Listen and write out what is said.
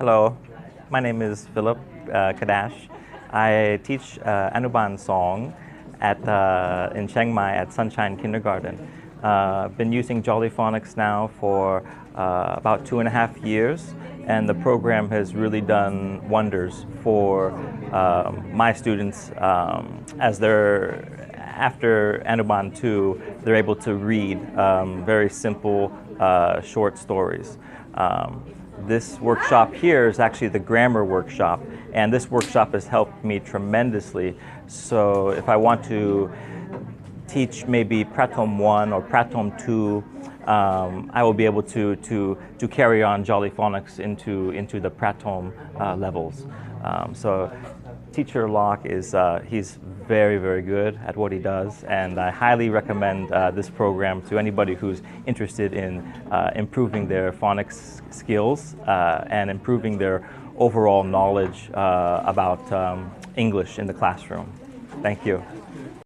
Hello, my name is Philip Kadash. I teach Anuban Song in Chiang Mai at Sunshine Kindergarten. I've been using Jolly Phonics now for about 2.5 years, and the program has really done wonders for my students as after Anuban 2, they're able to read very simple short stories. This workshop here is actually the grammar workshop, and this workshop has helped me tremendously. So if I want to teach maybe Pratom 1 or Pratom 2, I will be able to carry on Jolly Phonics into the Pratom levels. So Teacher Locke he's very, very good at what he does, and I highly recommend this program to anybody who's interested in improving their phonics skills and improving their overall knowledge about English in the classroom. Thank you.